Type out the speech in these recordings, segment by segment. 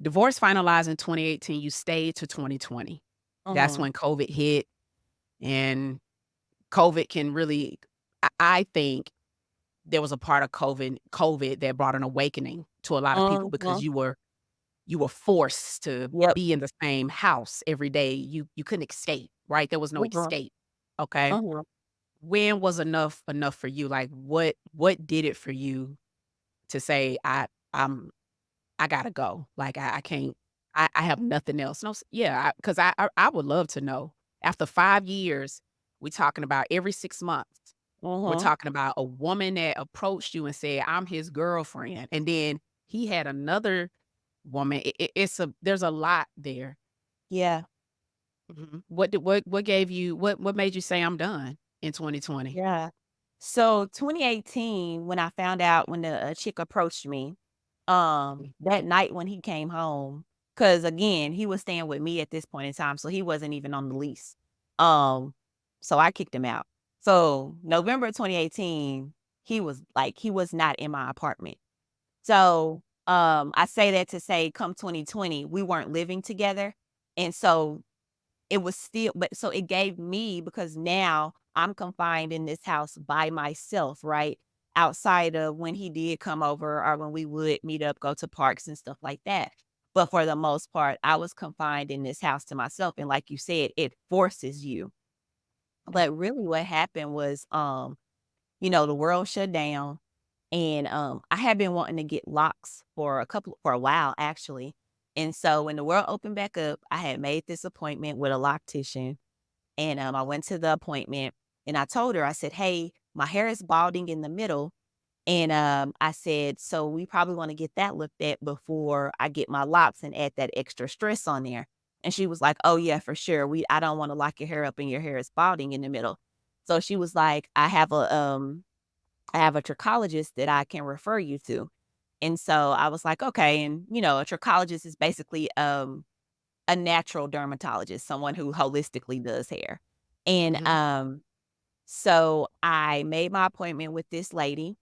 divorce finalized in 2018, you stayed to 2020. That's Mhm. when COVID hit, and COVID can really I think there was a part of COVID that brought an awakening to a lot of people because Mhm. you were forced to Yep. be in the same house every day. You couldn't escape, right? There was no Mhm. escape, okay? Mhm. When was enough for you? Like, what did it for you to say, I'm I gotta go. Like, I can't I have nothing else." No, yeah, because I would love to know. After 5 years, we talking about every 6 months, we're Mhm. talking about a woman that approached you and said, "I'm his girlfriend," and then he had another woman. It's a there's a lot there. Yeah. Mhm. What gave you what made you say, "I'm done," in 2020? Yeah. So 2018, when I found out when the chick approached me, that night when he came home, because again, he was staying with me at this point in time, so he wasn't even on the lease. Um, so I kicked him out. So November 2018, he was not in my apartment. So I say that to say come 2020, we weren't living together. And so it was still but so it gave me because now I'm confined in this house by myself, right? Outside of when he did come over or when we would meet up, go to parks and stuff like that. But for the most part, I was confined in this house to myself. And like you said, it forces you. Yeah. But really what happened was the world shut down and, I had been wanting to get locks for a while, actually. And so when the world opened back up, I had made this appointment with a loctician, and, I went to the appointment, and I told her, I said, "Hey, my hair is balding in the middle," and, I said, "So we probably wanna get that looked at before I get my locks and add that extra stress on there." And she was like, "Oh, yeah, for sure. I don't wanna lock your hair up and your hair is balding in the middle." So she was like, I have a trichologist that I can refer you to." And so I was like, "Okay." And, a trichologist is basically, a natural dermatologist, someone who holistically does hair. And, Mhm. so I made my appointment with this lady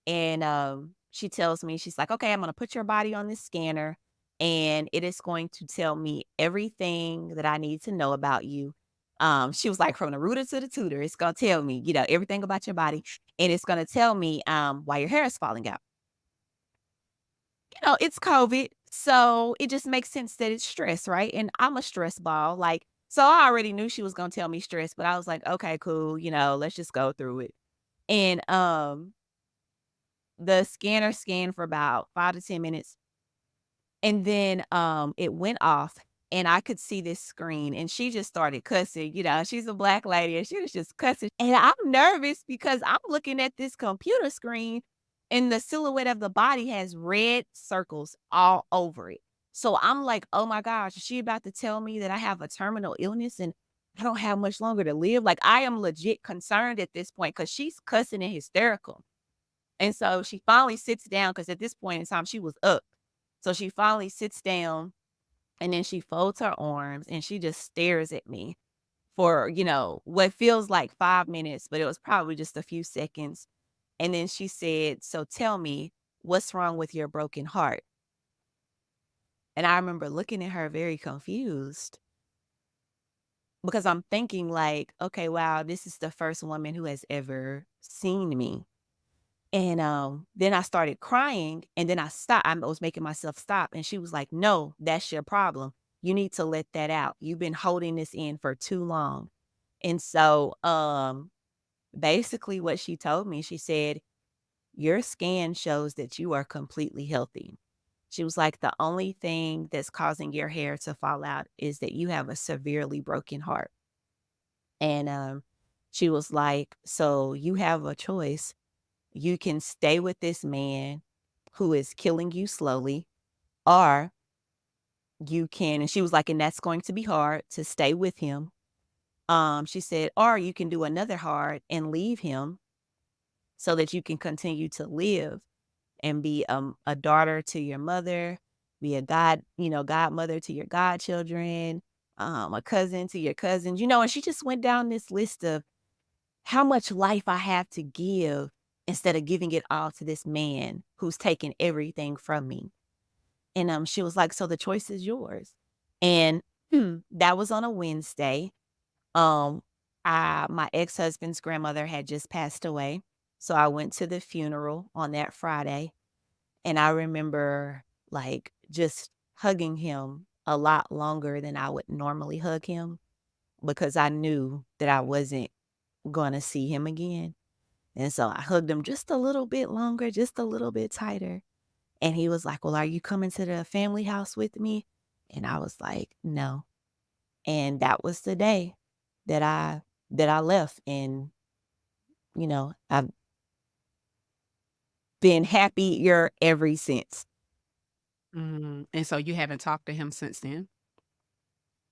and, she tells me, she's like, "Okay, I'm gonna put your body on this scanner, and it is going to tell me everything that I need to know about you." She was like, "From the rooter to the tutor, it's gonna tell me, everything about your body, and it's gonna tell me, why your hair is falling out." It's COVID, so it just makes sense that it's stress, right? And I'm a stress ball, like, so I already knew she was gonna tell me stress, but I was like, "Okay, cool, let's just go through it." And, the scanner scanned for about 5 to 10 minutes, and then, it went off, and I could see this screen, and she just started cussing, she's a black lady, and she was just cussing, and I'm nervous because I'm looking at this computer screen, and the silhouette of the body has red circles all over it. So I'm like, "Oh my gosh, is she about to tell me that I have a terminal illness and I don't have much longer to live?" Like, I am legit concerned at this point because she's cussing and hysterical. And so she finally sits down because at this point in time, she was up. So she finally sits down and then she folds her arms and she just stares at me for, what feels like 5 minutes, but it was probably just a few seconds. And then she said, "So tell me, what's wrong with your broken heart?" And I remember looking at her very confused because I'm thinking, like, okay, wow, this is the first woman who has ever seen me. And, then I started crying, and then I was making myself stop, and she was like, "No, that's your problem. You need to let that out. You've been holding this in for too long." And so, basically what she told me, she said, "Your scan shows that you are completely healthy." She was like, "The only thing that's causing your hair to fall out is that you have a severely broken heart." And, she was like, "So you have a choice. You can stay with this man who is killing you slowly, or you can," and she was like, "And that's going to be hard to stay with him." She said, "Or you can do another hard and leave him so that you can continue to live and be, a daughter to your mother, be a godmother to your godchildren, a cousin to your cousins," and she just went down this list of how much life I have to give instead of giving it all to this man who's taking everything from me. And, she was like, "So the choice is yours." And that was on a Wednesday. Um, my ex-husband's grandmother had just passed away, so I went to the funeral on that Friday, and I remember, like, just hugging him a lot longer than I would normally hug him because I knew that I wasn't gonna see him again, and so I hugged him just a little bit longer, just a little bit tighter, and he was like, "Well, are you coming to the family house with me?" And I was like, "No." And that was the day that I left, and, I've been happier ever since. And so you haven't talked to him since then?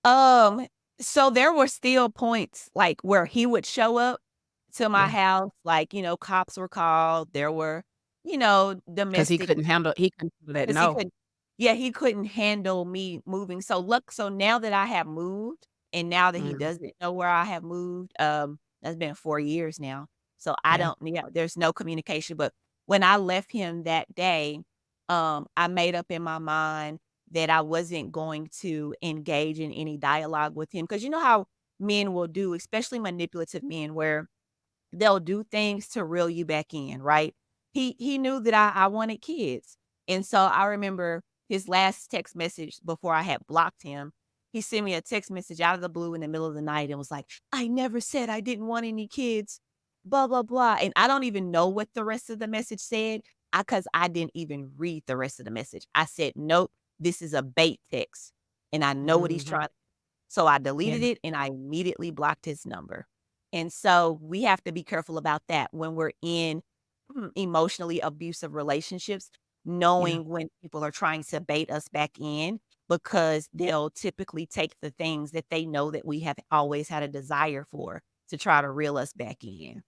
Um, so there were still points, like, where he would show up to my Yeah, house, like, cops were called, there were, because domestic. he couldn't handle that 'Cause he no. couldn't Yeah, he couldn't handle me moving, so now that I have moved, and now that he Mm, doesn't know where I have moved, that's been 4 years now, so I yeah, don't yeah, there's no communication, but when I left him that day, I made up in my mind that I wasn't going to engage in any dialogue with him, because you know how men will do, especially manipulative men, where they'll do things to reel you back in, right? He knew that I wanted kids. And so I remember his last text message before I had blocked him. He sent me a text message out of the blue in the middle of the night and was like, "I never said I didn't want any kids, blah, blah, blah." And I don't even know what the rest of the message said because I didn't even read the rest of the message. I said, "Nope, this is a bait text." And I know what he's mhm, trying. So I yeah, deleted it and I immediately blocked his number. And so we have to be careful about that when we're in emotionally abusive relationships, yeah. knowing when people are trying to bait us back in because they'll typically take the things that they know that we have always had a desire for to try to reel us back in.